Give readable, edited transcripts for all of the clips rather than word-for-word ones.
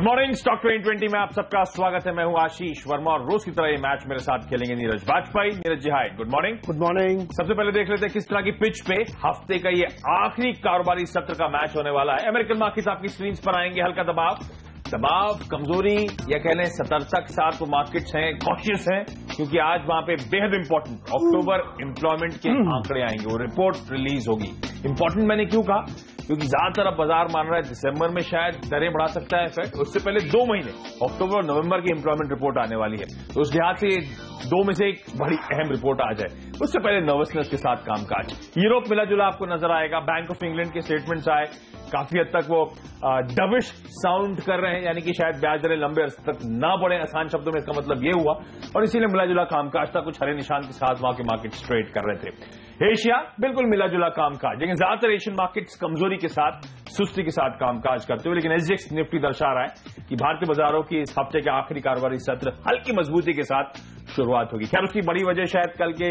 Good morning. Stock 2020 में आप सबका स्वागत है। मैं हूं आशीष वर्मा और रोज की तरह ये मैच मेरे साथ खेलेंगे नीरज वाजपेयी। नीरज जी हाय, गुड मॉर्निंग। Good morning. सबसे पहले देख लेते हैं किस तरह की पिच पे हफ्ते का ये आखिरी कारोबारी सत्र का मैच होने वाला है। अमेरिकन मार्केट्स आपकी स्क्रीन पर आएंगे। हल्का दबाव कमजोरी या कह लें सतर्कता के साथ वो मार्केट्स हैं, कॉशियस हैं, क्योंकि आज वहां पे बेहद इंपॉर्टेंट अक्टूबर एम्प्लॉयमेंट के आंकड़े आएंगे, वो रिपोर्ट रिलीज होगी। इंपॉर्टेंट मैंने क्यों कहा? क्योंकि ज्यादातर अब बाजार मान रहा है दिसंबर में शायद दरें बढ़ा सकता है फेड। उससे पहले 2 महीने अक्टूबर और नवंबर की एम्प्लॉयमेंट रिपोर्ट आने वाली है, तो उस लिहाज से 2 में से एक बड़ी अहम रिपोर्ट आ जाए। उससे पहले नर्वसनेस के साथ कामकाज। यूरोप मिला जुला आपको नजर आएगा। बैंक ऑफ इंग्लैंड के स्टेटमेंट्स आए, काफी हद तक वो डविश साउंड कर रहे हैं, यानी कि शायद ब्याज दरें लंबे अरसे तक ना बढ़े। आसान शब्दों में इसका मतलब ये हुआ और इसीलिए मिला जुला कामकाज था। कुछ हरे निशान के साथ वहां के मार्केट ट्रेड कर रहे थे। एशिया बिल्कुल मिला जुला कामकाज, लेकिन ज्यादातर एशियन मार्केट्स कमजोरी के साथ, सुस्ती के साथ कामकाज करते हुए। लेकिन एसजीएक्स निफ्टी दर्शा रहा है कि भारतीय बाजारों की इस हफ्ते के आखिरी कारोबारी सत्र हल्की मजबूती के साथ शुरुआत होगी। खैर, उसकी बड़ी वजह शायद कल के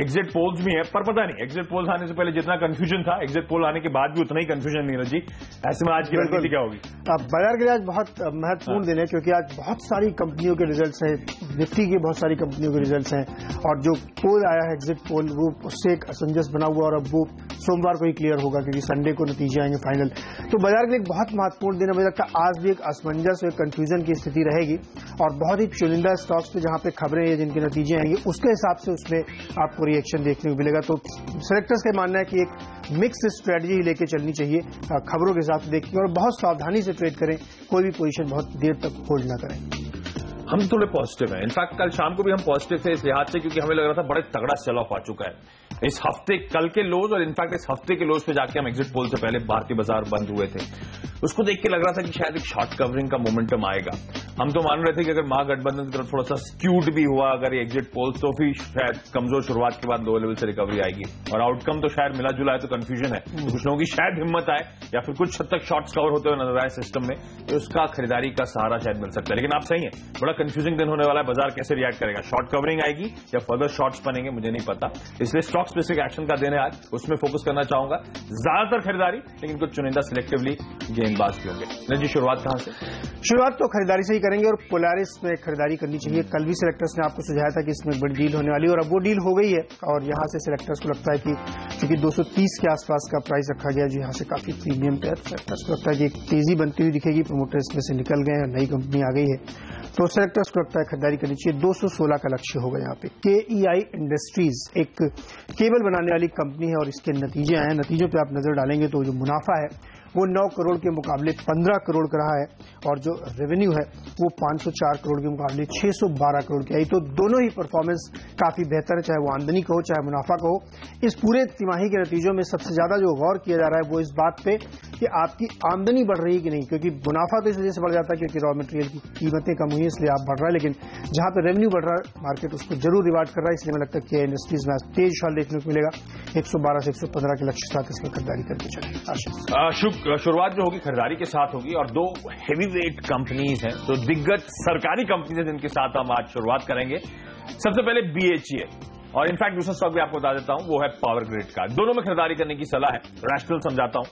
एग्जिट पोल्स भी है, पर पता नहीं एग्जिट पोल्स आने से पहले जितना कंफ्यूजन था, एग्जिट पोल आने के बाद भी उतना ही कंफ्यूजन। नीरज जी, ऐसे में आज की रणनीति क्या होगी? बाजार के लिए आज बहुत महत्वपूर्ण दिन है, क्योंकि आज बहुत सारी कंपनियों के रिजल्ट्स हैं। निफ्टी की बहुत सारी कंपनियों के रिजल्ट्स हैं और जो पोल आया है एग्जिट पोल, वो उससे एक असमंजस बना हुआ और अब वो सोमवार को ही क्लियर होगा, क्योंकि संडे को नतीजे आएंगे फाइनल। तो बाजार के लिए एक बहुत महत्वपूर्ण दिन है। मुझे लगता है आज भी एक असमंजस और कंफ्यूजन की स्थिति रहेगी और बहुत ही चुनिंदा स्टॉक्स पे जहां पे खबरें हैं, जिनके नतीजे आएंगे, उसके हिसाब से उसमें आपको रिएक्शन देखने को मिलेगा। तो सेलेक्टर्स का मानना है कि एक मिक्स स्ट्रेटजी ही लेके चलनी चाहिए, खबरों के साथ देखेंगे और बहुत सावधानी से ट्रेड करें। कोई भी पोजीशन बहुत देर तक होल्ड ना करें। हम थोड़े पॉजिटिव हैं। इनफैक्ट कल शाम को भी हम पॉजिटिव थे इस लिहाज से, क्योंकि हमें लग रहा था बड़े तगड़ा सेल ऑफ आ चुका है इस हफ्ते। कल के लोज और इनफैक्ट इस हफ्ते के लोज पे जाके हम एग्जिट पोल से पहले भारतीय बाजार बंद हुए थे, उसको देख के लग रहा था कि शायद एक शॉर्ट कवरिंग का मोमेंटम आएगा। हम तो मान रहे थे कि अगर महागठबंधन की तरफ थोड़ा सा स्क्यूड भी हुआ अगर एग्जिट पोल, तो फिर शायद कमजोर शुरुआत के बाद लो लेवल से रिकवरी आएगी और आउटकम तो शायद मिला जुला है। तो कंफ्यूजन है, तो कुछ लोगों की शायद हिम्मत आए या फिर कुछ हद तक शॉर्ट्स कवर होते हुए नजर आए सिस्टम में, तो उसका खरीदारी का सहारा शायद मिल सकता है। लेकिन आप सही है, बड़ा कंफ्यूजिंग दिन होने वाला है। बाजार कैसे रिएक्ट करेगा? शॉर्ट कवरिंग आएगी या फर्दर शॉर्ट्स बनेंगे, मुझे नहीं पता। इसलिए स्टॉक स्पेसिफिक एक्शन का दिन है आज, उसमें फोकस करना चाहूंगा। ज्यादातर खरीदारी, लेकिन कुछ चुनिंदा सिलेक्टिवली गेंदबाज भी होंगे। जी, शुरुआत कहां से? शुरुआत तो खरीदारी से ही करेंगे और पोलारिस में खरीदारी करनी चाहिए। कल भी सिलेक्टर्स ने आपको सुझाया था कि इसमें बड़ी डील होने वाली है और अब वो डील हो गई है और यहां से सिलेक्टर्स को लगता है कि क्योंकि 230 के आसपास का प्राइस रखा गया, जो यहां से काफी प्रीमियम पे है, सिलेक्टर्स को लगता है कि एक तेजी बनती हुई दिखेगी। प्रोमोटर इसमें से निकल गए और नई कंपनी आ गई है, तो सिलेक्टर्स को लगता है खरीदारी करनी चाहिए। 216 का लक्ष्य होगा यहाँ पे। KEI इंडस्ट्रीज एक केबल बनाने वाली कंपनी है और इसके नतीजे आए हैं। नतीजों पे आप नजर डालेंगे तो जो मुनाफा है वो 9 करोड़ के मुकाबले 15 करोड़ का रहा है और जो रेवेन्यू है वो 504 करोड़ के मुकाबले 612 करोड़ की आई। तो दोनों ही परफॉर्मेंस काफी बेहतर है, चाहे वो आमदनी का हो चाहे मुनाफा का हो। इस पूरे तिमाही के नतीजों में सबसे ज्यादा जो गौर किया जा रहा है वो इस बात पे कि आपकी आमदनी बढ़ रही है कि नहीं, क्योंकि मुनाफा तो इस वजह से बढ़ जाता है क्योंकि रॉ मटेरियल की कीमतें कम हुई है, इसलिए आप बढ़ रहा है। लेकिन जहां पे रेवेन्यू बढ़ रहा है मार्केट उसको जरूर रिवार्ड कर रहा है। इसलिए मुझे लगता है कि इंडस्ट्रीज में तेज उछाल देखने को मिलेगा। 112 से 115 के लक्ष्य साथ इसमें खरीदारी करके चलेंगे। शुरुआत जो होगी खरीदारी के साथ होगी और 2 हेवीवेट कंपनीज हैं, तो दिग्गज सरकारी कंपनीज हैं जिनके साथ हम आज शुरुआत करेंगे। सबसे पहले BHEL और इनफैक्ट दूसरा स्टॉक भी आपको बता देता हूं, वो है पावर ग्रिड का। दोनों में खरीदारी करने की सलाह है, रैशनल समझाता हूं।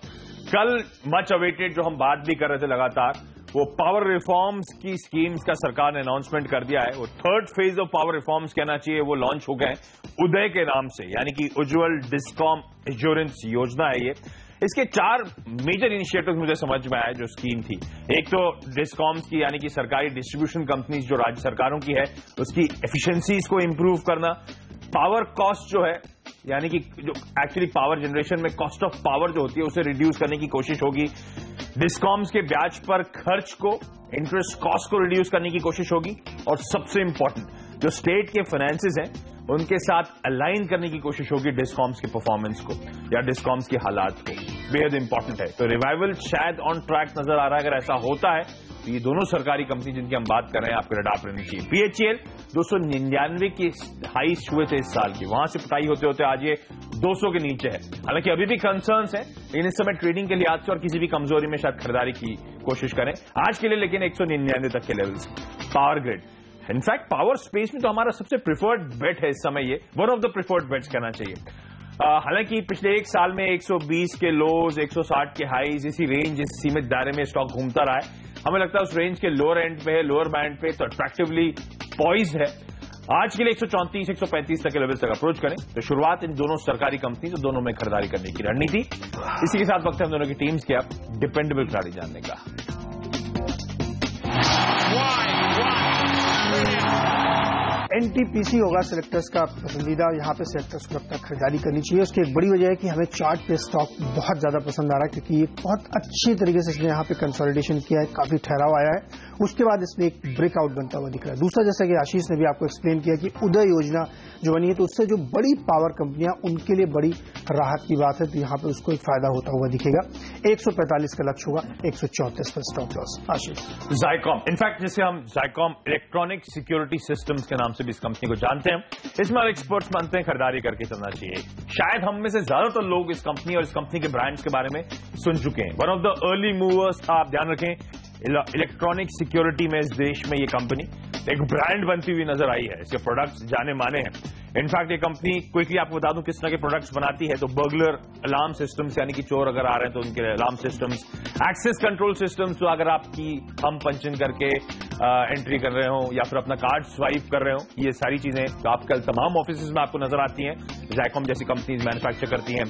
कल मच अवेटेड जो हम बात भी कर रहे थे लगातार, वो पावर रिफॉर्म्स की स्कीम्स का सरकार ने अनाउंसमेंट कर दिया है। वो 3rd phase of power reforms कहना चाहिए, वो लॉन्च हो गए उदय के नाम से, यानी कि उज्ज्वल डिस्कॉम एश्योरेंस योजना है ये। इसके 4 मेजर इनिशिएटिव्स मुझे समझ में आया जो स्कीम थी। एक तो डिस्कॉम्स की, यानी कि सरकारी डिस्ट्रीब्यूशन कंपनीज जो राज्य सरकारों की है, उसकी एफिशिएंसीज को इंप्रूव करना। पावर कॉस्ट जो है, यानी कि जो एक्चुअली पावर जनरेशन में कॉस्ट ऑफ पावर जो होती है उसे रिड्यूस करने की कोशिश होगी। डिस्कॉम्स के ब्याज पर खर्च को, इंटरेस्ट कॉस्ट को रिड्यूस करने की कोशिश होगी। और सबसे इंपॉर्टेंट, जो स्टेट के फाइनेंसेस हैं उनके साथ अलाइन करने की कोशिश होगी डिस्कॉम्स के परफॉर्मेंस को या डिस्कॉम्स की हालात को। बेहद इंपॉर्टेंट है। तो रिवाइवल शायद ऑन ट्रैक नजर आ रहा है। अगर ऐसा होता है तो ये दोनों सरकारी कंपनी जिनकी हम बात कर रहे हैं आपके रडार पर रहनी चाहिए। BHEL 299 की हाई छुए थे इस साल की, वहां से पिटाई होते होते आज ये 200 के नीचे है। हालांकि अभी भी कंसर्न्स है, लेकिन इस समय ट्रेडिंग के लिहाज से और किसी भी कमजोरी में शायद खरीदारी की कोशिश करें आज के लिए, लेकिन 199 तक के levels. Power grid, in fact power space में तो हमारा सबसे प्रिफर्ड बेट है इस समय, ये one of the preferred bets कहना चाहिए। हालांकि पिछले 1 साल में 120 के लोज, 160 के हाईज, इसी रेंज, इस सीमित दायरे में स्टॉक घूमता रहा है। हमें लगता है उस रेंज के लोअर एंड पे है, लोअर बैंड पे, तो अट्रैक्टिवली पॉइज्ड है। आज के लिए 134, 135 तक के लेवल तक अप्रोच करें तो शुरुआत इन दोनों सरकारी कंपनी तो दोनों में खरीदारी करने की रणनीति। इसी के साथ वक्त है हम दोनों की टीम्स के अब डिपेंडेबल खिलाड़ी जानने का। एनटीपीसी होगा सिलेक्टर्स का पसंदीदा। यहाँ पे सिलेक्टर्स को लगता है खरीदारी करनी चाहिए। उसकी एक बड़ी वजह है कि हमें चार्ट पे स्टॉक बहुत ज्यादा पसंद आ रहा है, क्योंकि ये बहुत अच्छी तरीके से इसने यहाँ पे कंसोलिडेशन किया है, काफी ठहराव आया है। उसके बाद इसमें एक ब्रेकआउट बनता हुआ दिख रहा है। दूसरा, जैसा कि आशीष ने भी आपको एक्सप्लेन किया कि उदय योजना जो बनी है, तो उससे जो बड़ी पावर कंपनियां, उनके लिए बड़ी राहत की बात है, तो यहाँ पे उसको एक फायदा होता हुआ दिखेगा। 145 का लक्ष्य होगा, 134 पर स्टॉप लॉस। आशीष, जायकॉम, इनफैक्ट जिसे हम जायकॉम इलेक्ट्रॉनिक सिक्योरिटी सिस्टम्स के नाम से भी इस कंपनी को जानते हैं, इसमें एक्सपर्ट्स मानते हैं खरीदारी करके चलना चाहिए। शायद हम में से ज्यादातर लोग इस कंपनी और इस कंपनी के ब्रांड्स के बारे में सुन चुके हैं। One of the early movers था, आप ध्यान रखें, इलेक्ट्रॉनिक सिक्योरिटी में इस देश में ये कंपनी एक ब्रांड बनती हुई नजर आई है। इसके प्रोडक्ट्स जाने माने हैं। इनफैक्ट ये कंपनी, क्विकली आपको बता दूं किस तरह के प्रोडक्ट्स बनाती है, तो बर्गलर अलार्म सिस्टम्स, यानी कि चोर अगर आ रहे हैं तो उनके alarm systems, access control systems, तो अगर आपकी हम पंच इन करके एंट्री कर रहे हो या फिर अपना कार्ड स्वाइप कर रहे हो, ये सारी चीजें तो आजकल तमाम ऑफिस में आपको नजर आती हैं। जायकॉम जैसी कंपनीज मैन्युफैक्चर करती हैं।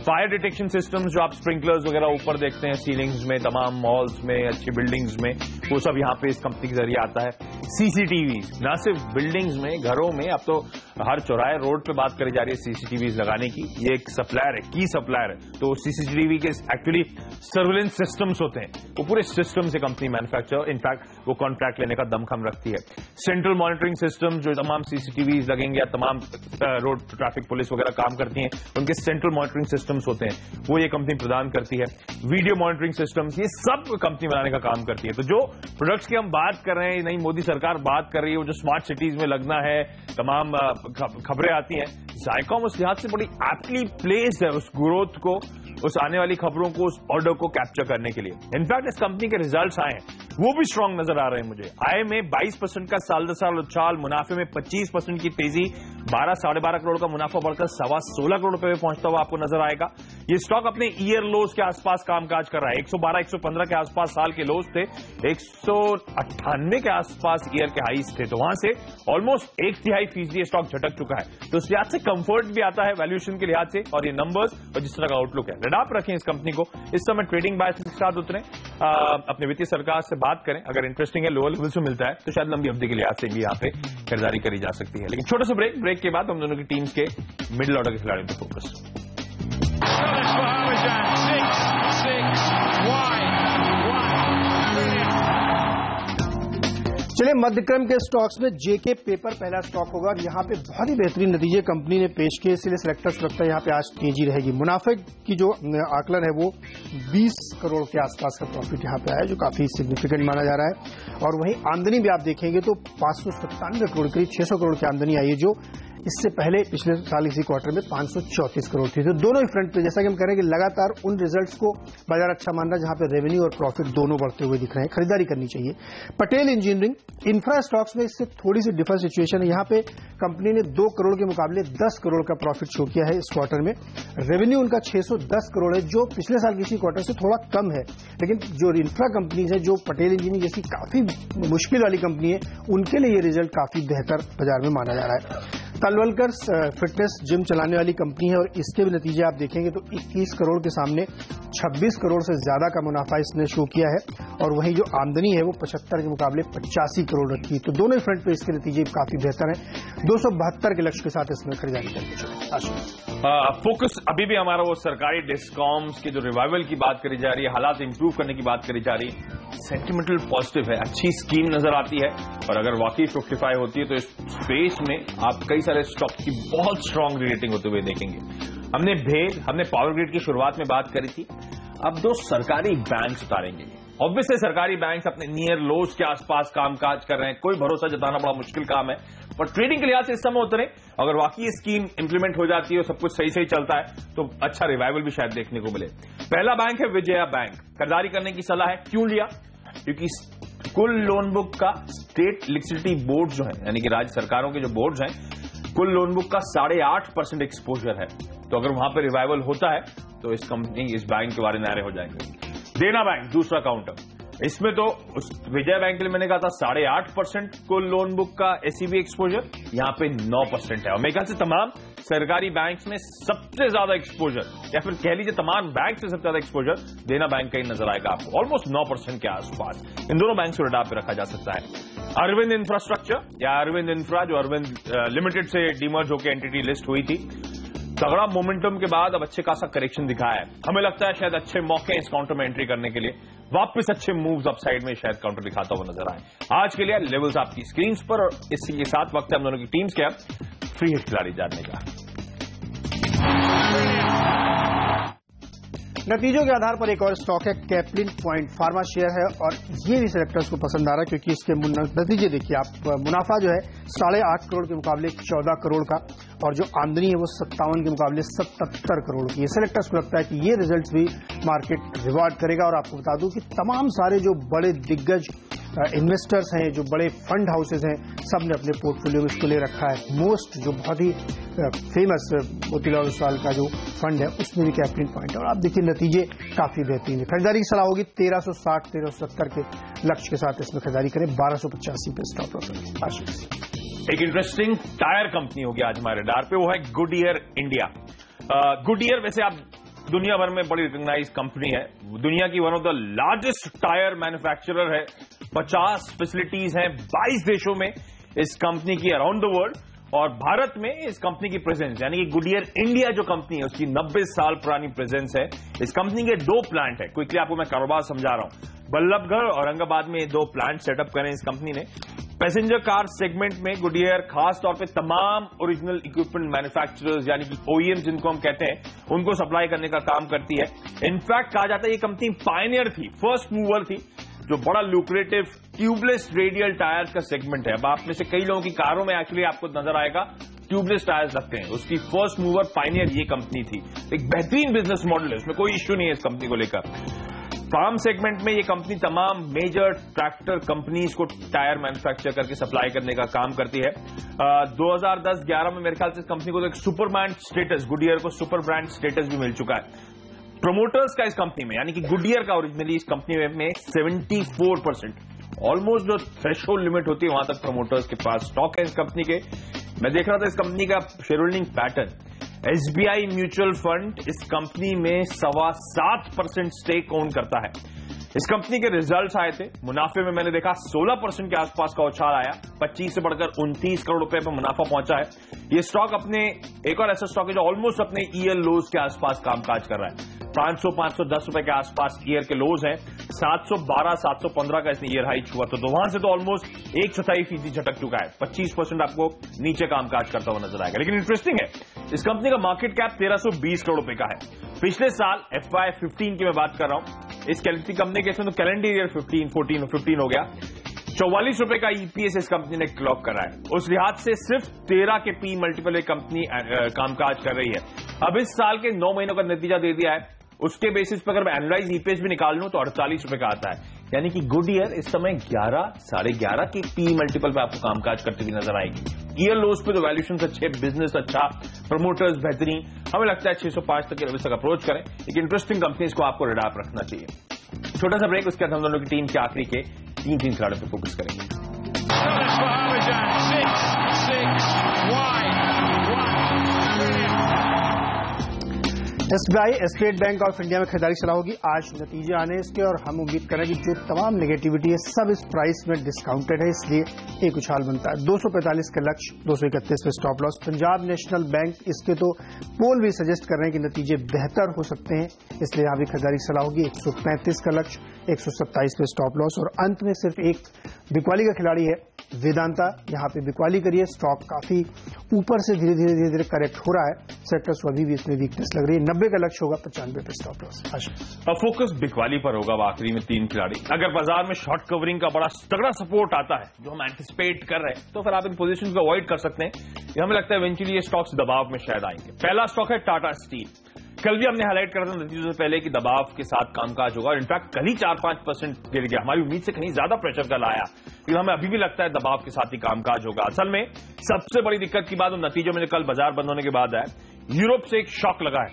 फायर डिटेक्शन सिस्टम्स, जो आप स्प्रिंकलर्स वगैरह ऊपर देखते हैं सीलिंग्स में, तमाम मॉल्स में, अच्छी बिल्डिंग्स में, वो सब यहाँ पे इस कंपनी के जरिए आता है। सीसीटीवी, ना सिर्फ बिल्डिंग्स में, घरों में, अब तो हर चौराहे रोड पे बात करी जा रही है सीसीटीवी लगाने की। ये एक सप्लायर है, की सप्लायर है। तो सीसीटीवी के एक्चुअली सर्विलेंस सिस्टम्स होते हैं, वो पूरे सिस्टम से कंपनी मैन्युफैक्चर, इनफैक्ट वो कॉन्ट्रैक्ट लेने का दमखम रखती है। सेंट्रल मॉनिटरिंग सिस्टम, जो तमाम सीसीटीवी लगेंगे या तमाम रोड ट्रैफिक पुलिस वगैरह काम करती हैं, उनके सेंट्रल मॉनिटरिंग सिस्टम्स होते हैं, वो ये कंपनी प्रदान करती है। वीडियो मॉनिटरिंग सिस्टम्स, ये सब कंपनी बनाने का काम करती है। तो जो प्रोडक्ट्स की हम बात कर रहे हैं, नई मोदी सरकार बात कर रही है, वो जो स्मार्ट सिटीज में लगना है, तमाम खबरें आती हैं, जायकॉम उस लिहाज से बड़ी एप्टली प्लेस्ड है उस ग्रोथ को, उस आने वाली खबरों को, उस ऑर्डर को कैप्चर करने के लिए। इनफैक्ट इस कंपनी के रिजल्ट्स आए हैं, वो भी स्ट्रांग नजर आ रहे हैं मुझे। आय में 22% का साल दर साल उछाल, मुनाफे में 25% की तेजी, 12-12.5 करोड़ का मुनाफा बढ़कर 16.25 करोड़ रुपए में पहुंचता हुआ आपको नजर आएगा। ये स्टॉक अपने ईयर लोज के आसपास कामकाज कर रहा है। 112-115 के आसपास साल के लोज थे, 198 के आसपास ईयर के हाईज थे, तो वहां से ऑलमोस्ट 1/3% स्टॉक झटक चुका है। तो उस लिहाज से कंफर्ट भी आता है वैल्यूएशन के लिहाज से, और ये नंबर्स और जिस तरह का आउटलुक है, आप रखें इस कंपनी को। इस समय ट्रेडिंग बायस के साथ उतरे, अपने वित्तीय सरकार से बात करें, अगर इंटरेस्टिंग है, लोअर लेवल से मिलता है तो शायद लंबी अवधि के लिहाज से भी यहाँ पे खरीदारी करी जा सकती है। लेकिन छोटा सा ब्रेक के बाद हम दोनों की टीम्स के मिडिल ऑर्डर के खिलाड़ियों पर फोकस। चलिए, मध्यक्रम के स्टॉक्स में जेके पेपर पहला स्टॉक होगा, और यहाँ पे बहुत ही बेहतरीन नतीजे कंपनी ने पेश किए, इसलिए सिलेक्टर्स लगता है यहाँ पे आज तेजी रहेगी। मुनाफे की जो आकलन है वो 20 करोड़ के आसपास का प्रॉफिट यहाँ पे आया, जो काफी सिग्निफिकेंट माना जा रहा है। और वहीं आमदनी भी आप देखेंगे तो 597 करोड़, करीब 600 करोड़ की आमदनी आई है, जो इससे पहले पिछले साल इसी क्वार्टर में 534 करोड़ थी। तो दोनों ही फ्रंट पे, जैसा कि हम कह रहे हैं कि लगातार उन रिजल्ट्स को बाजार अच्छा मान रहा है जहां पे रेवेन्यू और प्रॉफिट दोनों बढ़ते हुए दिख रहे हैं। खरीदारी करनी चाहिए। पटेल इंजीनियरिंग, इंफ्रा स्टॉक्स में इससे थोड़ी सी डिफरेंट सिचुएशन है। यहाँ पे कंपनी ने 2 करोड़ के मुकाबले 10 करोड़ का प्रॉफिट शो किया है इस क्वार्टर में। रेवेन्यू उनका 610 करोड़ है, जो पिछले साल के इसी क्वार्टर से थोड़ा कम है। लेकिन जो इंफ्रा कंपनीज है, जो पटेल इंजीनियरिंग जैसी काफी मुश्किल वाली कंपनी है, उनके लिए ये रिजल्ट काफी बेहतर बाजार में माना जा रहा है। तलवलकर फिटनेस जिम चलाने वाली कंपनी है, और इसके भी नतीजे आप देखेंगे तो 21 करोड़ के सामने 26 करोड़ से ज्यादा का मुनाफा इसने शो किया है। और वहीं जो आमदनी है वो 75 के मुकाबले 85 करोड़ रखी। तो दोनों ही फ्रंट पे इसके नतीजे काफी बेहतर हैं। 272 के लक्ष्य के साथ इसमें खरीदारी करनी चाहिए। फोकस अभी भी हमारा वो सरकारी डिस्कॉम्स के जो रिवाइवल की बात करी जा रही है, हालात इंप्रूव करने की बात करी जा रही है, सेंटिमेंटल पॉजिटिव है, अच्छी स्कीम नजर आती है। और अगर वाकई फ्रुक्टिफाई होती है तो इस स्पेस में आप कई सारे स्टॉक की बहुत स्ट्रांग रेटिंग होते हुए देखेंगे। हमने पावर ग्रिड की शुरुआत में बात करी थी। अब 2 सरकारी बैंक उतारेंगे। ऑब्वियसली सरकारी बैंक अपने नियर लोज के आसपास कामकाज कर रहे हैं, कोई भरोसा जताना बड़ा मुश्किल काम है, पर ट्रेडिंग के लिहाज से इस समय उतरे। अगर वाकई ये स्कीम इंप्लीमेंट हो जाती है, सब कुछ सही सही चलता है, तो अच्छा रिवाइवल भी शायद देखने को मिले। पहला बैंक है विजया बैंक। खरीदारी करने की सलाह है। क्यों लिया? क्योंकि कुल लोन बुक का स्टेट लिक्विडिटी बोर्ड जो है, यानी कि राज्य सरकारों के जो बोर्ड हैं, कुल लोन बुक का 8.5% एक्सपोजर है। तो अगर वहां पर रिवाइवल होता है तो इस कंपनी, इस बैंक के बारे में नारे हो जाएंगे। देना बैंक दूसरा काउंटर। इसमें तो विजय बैंक के लिए मैंने कहा था 8.5% कुल लोन बुक का एसईबी एक्सपोजर, यहां पे 9% है। और मेरे ख्याल से तमाम सरकारी बैंक्स में सबसे ज्यादा एक्सपोजर, या फिर कह लीजिए तमाम बैंक से सबसे ज्यादा एक्सपोजर देना बैंक का ही नजर आएगा आपको, ऑलमोस्ट 9% के आसपास। इन दोनों बैंक को रडार पे रखा जा सकता है। अरविंद इंफ्रास्ट्रक्चर या अरविंद इंफ्रा, जो अरविंद लिमिटेड से डीमर्ज होकर एंटिटी लिस्ट हुई थी, तगड़ा मोमेंटम के बाद अब अच्छे खासा करेक्शन दिखाया है। हमें लगता है शायद अच्छे मौके इस काउंटर में एंट्री करने के लिए, वापस अच्छे मूव्स अपसाइड में शायद काउंटर दिखाता हुआ नजर आए। आज के लिए लेवल्स आपकी स्क्रीन पर, और इसी के साथ वक्त है हम दोनों की टीम्स क्या फ्री हिट खिलाड़ी जानने का। नतीजों के आधार पर एक और स्टॉक है कैप्लिन पॉइंट फार्मा शेयर है, और ये भी सेलेक्टर्स को पसंद आ रहा है क्योंकि इसके नतीजे देखिए आप, मुनाफा जो है 8.5 करोड़ के मुकाबले 14 करोड़ का, और जो आमदनी है वो 57 के मुकाबले 77 करोड़ की। ये सेलेक्टर्स को लगता है कि ये रिजल्ट्स भी मार्केट रिवार्ड करेगा। और आपको बता दूं कि तमाम सारे जो बड़े दिग्गज इन्वेस्टर्स हैं, जो बड़े फंड हाउसेज हैं, सब ने अपने पोर्टफोलियो में इसको ले रखा है। मोस्ट जो बहुत ही फेमस मोतीलाल ओसवाल का जो फंड है उसमें भी कैप्लिन पॉइंट है, और आप देखिए नतीजे काफी बेहतरीन है। खरीदारी की सलाह होगी 1360 1370 के लक्ष्य के साथ इसमें खरीदारी करें। 1285 पे स्टॉप लॉस। एक इंटरेस्टिंग टायर कंपनी होगी आज हमारे रडार पे, वो है गुडईयर इंडिया। गुडईयर वैसे आप दुनिया भर में बड़ी रिकॉग्नाइज कंपनी है, दुनिया की one of the largest tyre manufacturer है। 50 फैसिलिटीज हैं 22 देशों में इस कंपनी की अराउंड द वर्ल्ड, और भारत में इस कंपनी की प्रेजेंस, यानी कि गुडईयर इंडिया जो कंपनी है उसकी 90 साल पुरानी प्रेजेंस है। इस कंपनी के 2 प्लांट है। क्विकली आपको मैं कारोबार समझा रहा हूं। बल्लभगढ़ और औरंगाबाद में 2 प्लांट सेटअप करें इस कंपनी ने। पैसेंजर कार सेगमेंट में गुडईयर खास तौर पे तमाम ओरिजिनल इक्विपमेंट मैन्युफैक्चरर्स, यानी कि ओईएम जिनको हम कहते हैं, उनको सप्लाई करने का काम करती है। इनफैक्ट कहा जाता है ये कंपनी पायनियर थी, फर्स्ट मूवर थी, जो बड़ा ल्यूक्रेटिव ट्यूबलेस रेडियल टायर्स का सेगमेंट है। अब आप में से कई लोगों की कारों में एक्चुअली आपको नजर आएगा ट्यूबलेस टायर्स लगते हैं, उसकी फर्स्ट मूवर पायनियर ये कंपनी थी। एक बेहतरीन बिजनेस मॉडल है, उसमें कोई इश्यू नहीं है इस कंपनी को लेकर। फार्म सेगमेंट में ये कंपनी तमाम मेजर ट्रैक्टर कंपनीज को टायर मैन्युफैक्चर करके सप्लाई करने का काम करती है। 2010-11 में मेरे ख्याल से इस कंपनी को तो एक सुपर ब्रांड स्टेटस, गुडईयर को सुपर ब्रांड स्टेटस भी मिल चुका है। प्रमोटर्स का इस कंपनी में, यानी कि गुडईयर का ओरिजिनली इस कंपनी में 74%, ऑलमोस्ट जो थ्रेशोल्ड लिमिट होती है वहां तक प्रमोटर्स के पास स्टॉक है इस कंपनी के। मैं देख रहा था इस कंपनी का share holding pattern, SBI mutual fund इस कंपनी में 7.25% स्टेक ओन करता है। इस कंपनी के रिजल्ट्स आए थे, मुनाफे में मैंने देखा 16% के आसपास का उछाल आया, 25 से बढ़कर 29 करोड़ रुपए पर मुनाफा पहुंचा है। ये स्टॉक अपने, एक और ऐसा स्टॉक है जो ऑलमोस्ट अपने ईयर लोज के आसपास कामकाज कर रहा है। 500-510 रुपए के आसपास ईयर के लोज हैं, 712-715 का इसने ईयर हाई छुआ, तो वहां से तो ऑलमोस्ट 1/4% झटक चुका है। 25% आपको नीचे कामकाज करता हुआ नजर आएगा। लेकिन इंटरेस्टिंग है, इस कंपनी का मार्केट कैप 1320 करोड़ रुपए का है। पिछले साल FY15 की मैं बात कर रहा हूं, इस कंपनी के इसमें तो कैलेंडर ईयर 15 हो गया, 44 रुपए का ईपीएस इस कंपनी ने क्लॉक करा है। उस लिहाज से सिर्फ 13 के पी मल्टीपल एक कंपनी कामकाज कर रही है। अब इस साल के 9 महीनों का नतीजा दे दिया है, उसके बेसिस पर अगर मैं एनालाइज ईपीएस भी निकाल लूं तो 48 रुपए का आता है, यानी कि गुडईयर इस समय 11-11.5 के पी मल्टीपल पे आपको कामकाज करती हुई नजर आएगी। ईयर लोज पे तो वैल्यूएशन अच्छे, बिजनेस अच्छा, प्रमोटर्स बेहतरीन, हमें लगता है 605 तक के लेवल तक अप्रोच करें। एक इंटरेस्टिंग कंपनी इसको आपको रडार पर रखना चाहिए। छोटा सा ब्रेक, उसके बाद हम दोनों की टीम के आखिरी के 3 खिलाड़ियों पर फोकस करेंगे। SBI, state bank of India में खरीदारी सलाह होगी। आज नतीजे आने इसके, और हम उम्मीद करें कि जो तमाम नेगेटिविटी है सब इस प्राइस में डिस्काउंटेड है, इसलिए एक उछाल बनता है। 245 का लक्ष्य, 231 पे stop loss. Punjab national bank, इसके तो पोल भी सजेस्ट कर रहे हैं कि नतीजे बेहतर हो सकते हैं, इसलिए यहां भी खरीदारी सलाह होगी। 135 का लक्ष्य, 127 पे स्टॉप लॉस। और अंत में सिर्फ एक बिकवाली का खिलाड़ी है वेदांता, यहां पे बिकवाली करिए। स्टॉक काफी ऊपर से धीरे धीरे करेक्ट हो रहा है, सेक्टर्स को अभी भी इसमें वीकनेस लग रही है। 90 का लक्ष्य होगा, 95 पे स्टॉप लॉस। अब फोकस बिकवाली पर होगा आखिरी में 3 खिलाड़ी। अगर बाजार में शॉर्ट कवरिंग का बड़ा तगड़ा सपोर्ट आता है जो हम एंटिसिपेट कर रहे हैं, तो फिर आप इन पोजीशन को अवॉइड कर सकते हैं। हमें लगता है इवेंचुअली ये स्टॉक्स दबाव में शायद आएंगे। पहला स्टॉक है टाटा स्टील। कल भी हमने हाईलाइट करा था नतीजों से पहले कि दबाव के साथ कामकाज होगा, और इनफैक्ट कल ही 4-5% गिर गया। हमारी उम्मीद से कहीं ज्यादा प्रेशर कल आया, लेकिन हमें अभी भी लगता है दबाव के साथ ही कामकाज होगा। असल में सबसे बड़ी दिक्कत की बात उन नतीजों में कल बाजार बंद होने के बाद है, यूरोप से एक शॉक लगा है।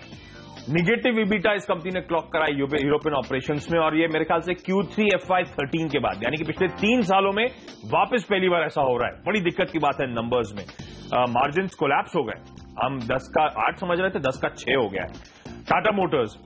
निगेटिव ईबीटा इस कंपनी ने क्लॉक कराई यूरोपियन ऑपरेशंस में, और ये मेरे ख्याल से Q3 FY13 के बाद, यानी कि पिछले 3 सालों में वापस पहली बार ऐसा हो रहा है। बड़ी दिक्कत की बात है नंबर्स में। मार्जिन्स कोलैप्स हो गए, हम 10 का 8 समझ रहे थे, 10 का 6 हो गया है। टाटा मोटर्स,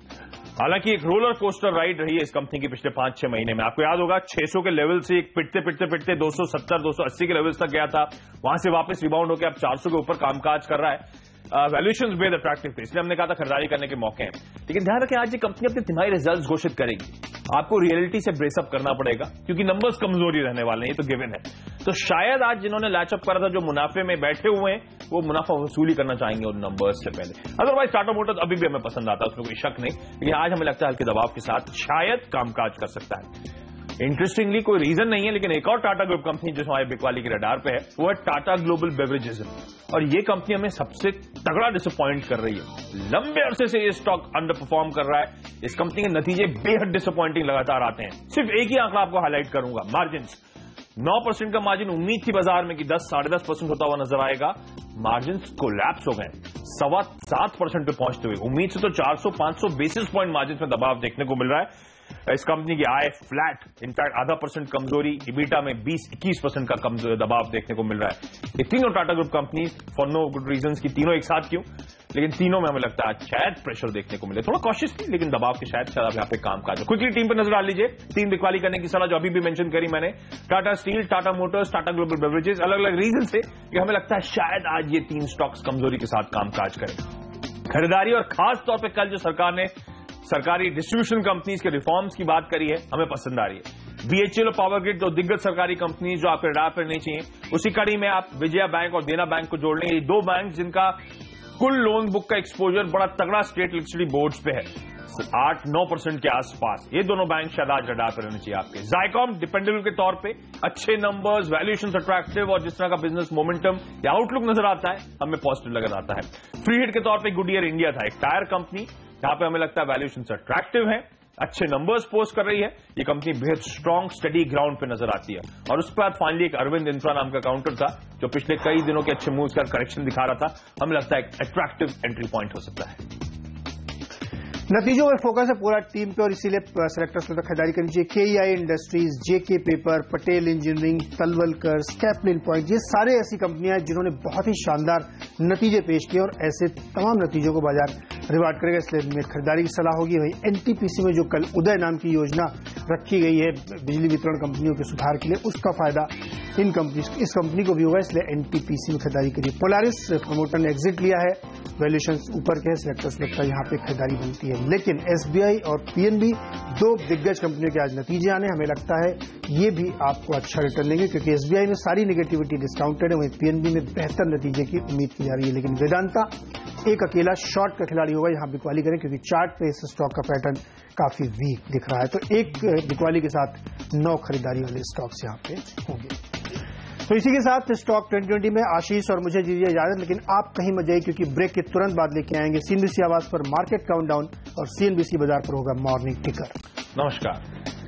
हालांकि एक रोलर कोस्टर राइड रही है इस कंपनी की पिछले 5-6 महीने में। आपको याद होगा 600 के लेवल से एक पिटते 270-280 के लेवल्स तक गया था, वहां से वापस रिबाउंड होकर अब 400 के ऊपर कामकाज कर रहा है। वैल्यूएशंस बेहद अट्रैक्टिव थे, इसलिए हमने कहा था खरीदारी करने के मौके हैं। लेकिन ध्यान रखें, आज ये कंपनी अपने तिमाही रिजल्ट्स घोषित करेगी, आपको रियलिटी से ब्रेसअप करना पड़ेगा, क्योंकि नंबर्स कमजोरी रहने वाले हैं, ये तो गिवन है। तो शायद आज जिन्होंने लैचअप करा था, जो मुनाफे में बैठे हुए हैं, वो मुनाफा वसूली करना चाहेंगे उन नंबर्स से पहले। अदरवाइज टाटा मोटर्स अभी भी हमें पसंद आता है, उसमें कोई शक नहीं, लेकिन आज हमें लगता है हल्के दबाव के साथ शायद कामकाज कर सकता है। इंटरेस्टिंगली कोई रीजन नहीं है, लेकिन एक और टाटा ग्रुप कंपनी जो हमारे बिकवाली के रडार पे है, वो है टाटा ग्लोबल बेवरेजेस, और ये कंपनी हमें सबसे तगड़ा डिसअपॉइंट कर रही है। लंबे अरसे से ये स्टॉक अंडर परफॉर्म कर रहा है। इस कंपनी के नतीजे बेहद डिसअपॉइंटिंग लगातार आते हैं। सिर्फ एक ही आंकड़ा आपको हाईलाइट करूंगा, मार्जिन्स। 9% का मार्जिन उम्मीद थी बाजार में कि 10-10.5% होता हुआ नजर आएगा, मार्जिन्स कोलैप्स हो गए 7.25% पे पहुंचते हुए। उम्मीद से तो 400-500 बेसिस पॉइंट मार्जिन में दबाव देखने को मिल रहा है। इस कंपनी की आय फ्लैट, इनफैक्ट 0.5% कमजोरी, ईबीटा में 20-21% का दबाव देखने को मिल रहा है। ये तीनों Tata group company for no good reasons की तीनों एक साथ क्यों, लेकिन तीनों में हमें लगता है शायद प्रेशर देखने को मिले, थोड़ा कॉशियस थी, लेकिन दबाव के शायद यहाँ पे काम काज। क्विकली टीम पे नजर डाल लीजिए, 3 बिकवाली करने की सलाह जो अभी भी मेंशन करी मैंने, Tata steel, Tata Motors, Tata global beverages, अलग अलग रीजन से कि हमें लगता है शायद आज ये 3 स्टॉक्स कमजोरी के साथ कामकाज करें। खरीदारी और खास तौर पर कल जो सरकार ने सरकारी डिस्ट्रीब्यूशन कंपनीज के रिफॉर्म्स की बात करी है, हमें पसंद आ रही है। बीएचईएल और पावर ग्रिड, दो दिग्गज सरकारी कंपनीज जो आपके रडार पर नहीं चाहिए। उसी कड़ी में आप विजया बैंक और देना बैंक को जोड़ लेंगे, 2 बैंक जिनका कुल लोन बुक का एक्सपोजर बड़ा तगड़ा स्टेट इलेक्ट्रिसिटी बोर्ड्स पे है, 8-9% के आसपास। ये दोनों बैंक शायद आज रडार पर रहने चाहिए आपके। जायकॉम डिपेंडेबल के तौर पे अच्छे नंबर्स, वैल्यूएशन अट्रैक्टिव, और जिस तरह का बिजनेस मोमेंटम या आउटलुक नजर आता है, हमें पॉजिटिव नजर आता है। फ्री हिट के तौर पे गुडईयर इंडिया था, एक टायर कंपनी, यहां पे हमें लगता है वैल्यूएशन अट्रैक्टिव है, अच्छे नंबर्स पोस्ट कर रही है। ये कंपनी बेहद स्ट्रॉन्ग स्टडी ग्राउंड पे नजर आती है। और उसके बाद फाइनली एक अरविंद इंफ्रा नाम का काउंटर था, जो पिछले कई दिनों के अच्छे मूव्स का करेक्शन दिखा रहा था, हमें लगता है एक अट्रैक्टिव एंट्री पॉइंट हो सकता है। नतीजों में फोकस है पूरा टीम पे, और इसीलिए सेलेक्टर्स को खरीदारी करनी चाहिए। KEI industries, JK paper, Patel engineering, Talwalkar, Caplin point, ये सारे ऐसी कंपनियां हैं जिन्होंने बहुत ही शानदार नतीजे पेश किए, और ऐसे तमाम नतीजों को बाजार रिवार्ड करेगा, इसलिए मेरी खरीदारी की सलाह होगी। वही एनटीपीसी में जो कल उदय नाम की योजना रखी गई है बिजली वितरण कंपनियों के सुधार के लिए, उसका फायदा इस कंपनी को भी होगा, इसलिए एनटीपीसी में खरीदारी करिए। पोलारिस प्रमोटर ने एग्जिट लिया है, वैल्यूएशन ऊपर के सेलेक्टर्स लगता है यहां पे खरीदारी बनती है। लेकिन एसबीआई और पीएनबी, 2 दिग्गज कंपनियों के आज नतीजे आने, हमें लगता है ये भी आपको अच्छा रिटर्न देंगे, क्योंकि एसबीआई में सारी नेगेटिविटी डिस्काउंटेड है, वहीं पीएनबी में बेहतर नतीजे की उम्मीद की जा रही है। लेकिन वेदांता एक अकेला शॉर्ट का खिलाड़ी होगा, यहां बिकवाली करें, क्योंकि चार्ट पे इस स्टॉक का पैटर्न काफी वीक दिख रहा है। तो एक बिकवाली के साथ 9 खरीदारी वाले स्टॉक्स यहां पे होंगे। तो इसी के साथ स्टॉक 2020 में आशीष और मुझे दीजिए इजाजत, लेकिन आप कहीं मत जाइए, क्योंकि ब्रेक के तुरंत बाद लेके आएंगे सीएनबीसी आवाज पर मार्केट काउंटडाउन, और सीएनबीसी बाजार पर होगा मॉर्निंग टिकर। नमस्कार।